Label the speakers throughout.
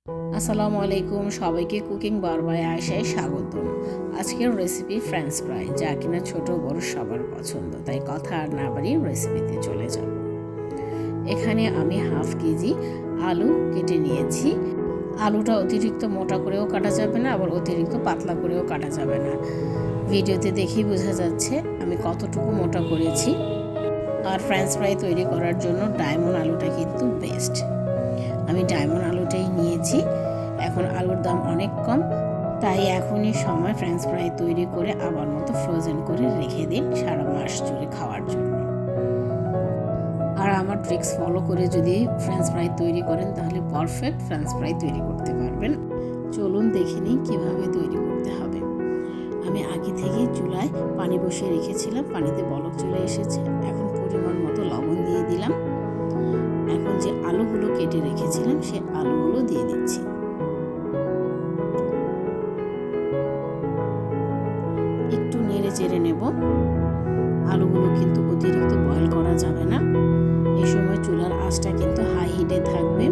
Speaker 1: আসসালামু আলাইকুম, সবাইকে কুকিং বার বাই আয়েশায় স্বাগতম। আজকের রেসিপি ফ্রেঞ্চ ফ্রাই, যা কিনা ছোট বড় সবার পছন্দ। তাই কথা আর না বাড়িয়ে রেসিপিতে চলে যাব। এখানে আমি হাফ কেজি আলু কেটে নিয়েছি। আলুটা অতিরিক্ত মোটা করেও কাটা যাবে না, আবার অতিরিক্ত পাতলা করেও কাটা যাবে না। ভিডিওতে দেখেই বোঝা যাচ্ছে আমি কতটুকু মোটা করেছি। আর ফ্রেঞ্চ ফ্রাই তৈরি করার জন্য ডায়মন্ড আলুটা কিন্তু বেস্ট। আমি ডায়মন্ড আলুটাই নিয়েছি। এখন আলুর দাম অনেক কম, তাই এখনই সময় ফ্রেঞ্চ ফ্রাই তৈরি করে আবার মতো ফ্রোজেন করে রেখে দিন সারা মাস জুড়ে খাওয়ার জন্য। আর আমার ট্রিক্স ফলো করে যদি ফ্রেঞ্চ ফ্রাই তৈরি করেন তাহলে পারফেক্ট ফ্রেঞ্চ ফ্রাই তৈরি করতে পারবেন। চলুন দেখে নিই কীভাবে তৈরি করতে হবে। আমি আগে থেকেই চুলায় পানি বসিয়ে রেখেছিলাম, পানিতে বলক চলে এসেছে। এখন পরিমাণ মতো লবণ দিয়ে দিলাম। এখন যে আলুগুলো কেটে রেখেছিলাম সে আলুগুলো দিয়ে দিচ্ছি। একটু নেড়ে চেড়ে নেব। আলুগুলো কিন্তু অতিরিক্ত বয়েল করা যাবে না। এই সময় চুলার আঁচটা কিন্তু হাই হিটে থাকবে।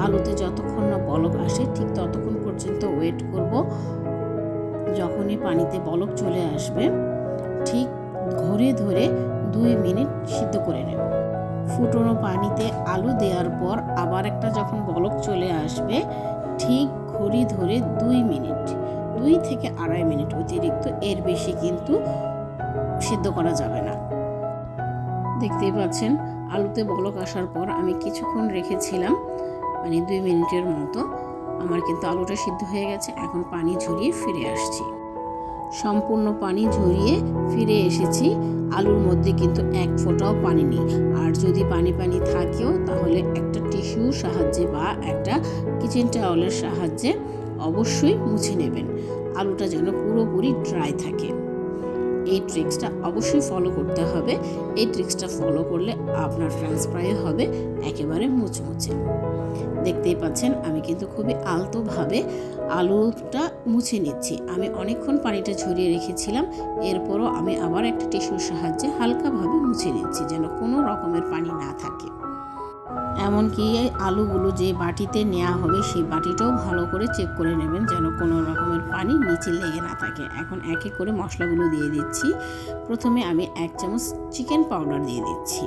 Speaker 1: আলুতে যতক্ষণ না বলক আসে ঠিক ততক্ষণ পর্যন্ত ওয়েট করব। যখনই পানিতে বলক চলে আসবে ঠিক ঘুরে ধরে 2 মিনিট সিদ্ধ করে নেব। ফুটনো পানিতে আলু দেওয়ার পর আবার একটা যখন বলক চলে আসবে ঠিক ঘড়ি ধরে 2 মিনিট, 2 থেকে 2.5 মিনিট, অতিরিক্ত এর বেশি কিন্তু সিদ্ধ করা যাবে না। দেখতেই পাচ্ছেন আলুতে বলক আসার পর আমি কিছুক্ষণ রেখেছিলাম, 2 মিনিটের মতো। আমার কিন্তু আলুটা সিদ্ধ হয়ে গেছে। এখন পানি ঝরিয়ে ফিরে আসছি। সম্পূর্ণ পানি ঝরিয়ে ফিরে এসেছি। আলুর মধ্যে কিন্তু এক ফোঁটাও পানি নেই। আর যদি পানি থাকেও তাহলে একটা টিস্যুর সাহায্যে বা একটা কিচেন টাওয়েলের সাহায্যে অবশ্যই মুছে নেবেন। আলুটা যেন পুরোপুরি ড্রাই থাকে। এই ট্রিক্সটা অবশ্যই ফলো করতে হবে। এই ট্রিক্সটা ফলো করলে আপনার ফ্রেঞ্চ ফ্রাই হবে একেবারে মুচমুচে। দেখতেই পাচ্ছেন আমি কিন্তু খুবই আলতোভাবে আলুটা মুছে নিচ্ছি। আমি অনেকক্ষণ পানিটা ঝরিয়ে রেখেছিলাম, এরপরও আমি আবার একটা টিস্যুর সাহায্যে হালকাভাবে মুছে নিচ্ছি যেন কোনো রকমের পানি না থাকে। এমনকি এই আলুগুলো যে বাটিতে নেওয়া হবে সেই বাটিটাও ভালো করে চেক করে নেবেন যেন কোনো রকমের পানি নিচে লেগে না থাকে। এখন এক এক করে মশলাগুলো দিয়ে দিচ্ছি। প্রথমে আমি 1 চামচ চিকেন পাউডার দিয়ে দিচ্ছি।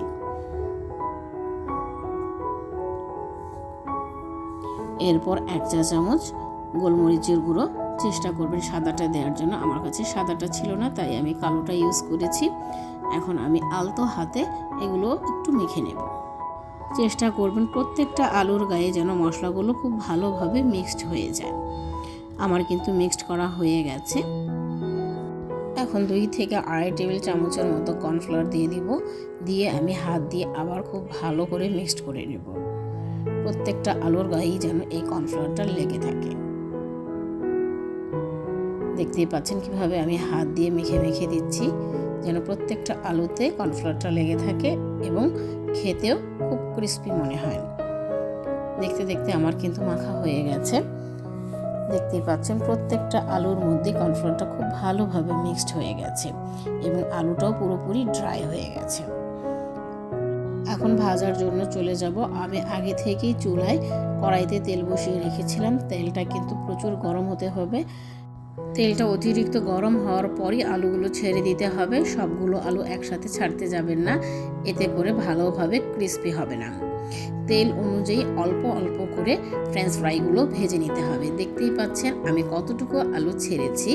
Speaker 1: এরপর 1 চা চামচ গোলমরিচের গুঁড়ো। চেষ্টা করবেন সাদাটা দেওয়ার জন্য। আমার কাছে সাদাটা ছিল না, তাই আমি কালোটা ইউজ করেছি। এখন আমি আলতো হাতে এগুলো একটু মেখে নেব। চেষ্টা করবেন প্রত্যেকটা আলুর গায়ে যেন মশলাগুলো খুব ভালোভাবে মিক্সড হয়ে যায়। আমার কিন্তু মিক্সড করা হয়ে গেছে। এখন 2 থেকে 2.5 টেবিল চামচের মতো কর্নফ্লাওয়ার দিয়ে দিব। দিয়ে আমি হাত দিয়ে আবার খুব ভালো করে মিক্সড করে নেব। প্রত্যেকটা আলুর গায়েই যেন এই কর্নফ্লাওয়ারটা লেগে থাকে। দেখতেই পাচ্ছেন কিভাবে আমি হাত দিয়ে মেখে দিচ্ছি যেন প্রত্যেকটা আলুতে কর্নফ্লাওয়ারটা লেগে থাকে এবং খেতেও খুব ক্রিস্পি মনে হয়। দেখতে দেখতে আমার কিন্তু মাখা হয়ে গেছে। দেখতেই পাচ্ছেন প্রত্যেকটা আলুর মধ্যে কর্নফ্লাওয়ারটা খুব ভালোভাবে মিক্সড হয়ে গেছে এবং আলুটাও পুরোপুরি ড্রাই হয়ে গেছে। এখন ভাজার জন্য চলে যাব। আমি আগে থেকেই চুলায় কড়াইতে তেল বসিয়ে রেখেছিলাম। তেলটা কিন্তু প্রচুর গরম হতে হবে। তেলটা অতিরিক্ত গরম হওয়ার পরই আলুগুলো ছেড়ে দিতে হবে। সবগুলো আলু একসাথে ছাড়তে যাবেন না, এতে করে ভালোভাবে ক্রিস্পি হবে না। তেল অনুযায়ী অল্প অল্প করে ফ্রেঞ্চ ফ্রাইগুলো ভেজে নিতে হবে। দেখতেই পাচ্ছেন আমি কতটুকু আলু ছেড়েছি।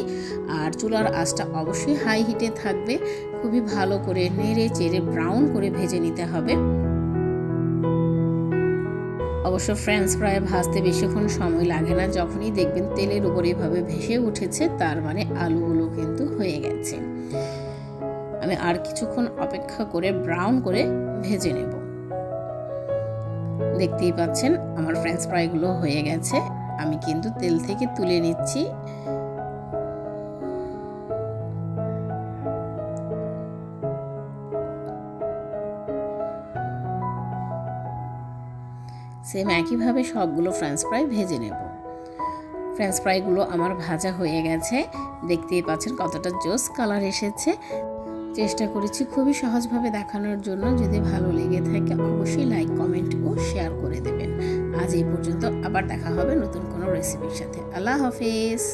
Speaker 1: আর চুলার আঁচটা অবশ্যই হাই হিটে থাকবে। খুবই ভালো করে নেড়ে চেড়ে ব্রাউন করে ভেজে নিতে হবে। অবশ্য ফ্রেঞ্চ ফ্রাই ভাজতে বেশিক্ষণ সময় লাগে না। যখনই দেখবেন তেলের উপরে এভাবে ভেসে উঠেছে তার মানে আলুগুলো কিন্তু হয়ে গেছে। আমি আর কিছুক্ষণ অপেক্ষা করে ব্রাউন করে ভেজে নেব। দেখতেই পাচ্ছেন আমার ফ্রেঞ্চ ফ্রাইগুলো হয়ে গেছে। আমি কিন্তু তেল থেকে তুলে নিচ্ছি। সেম একইভাবে সবগুলো ফ্রেঞ্চ ফ্রাই ভেজে নেব। ফ্রেঞ্চ ফ্রাইগুলো আমার ভাজা হয়ে গেছে। দেখতেই পাচ্ছেন কতটা জোস কালার এসেছে। চেষ্টা করেছি খুবই সহজভাবে দেখানোর জন্য। যদি ভালো লেগে থাকে অবশ্যই লাইক, কমেন্ট ও শেয়ার করে দেবেন। আজ এই পর্যন্ত, আবার দেখা হবে নতুন কোনো রেসিপির সাথে। আল্লাহ হাফেজ।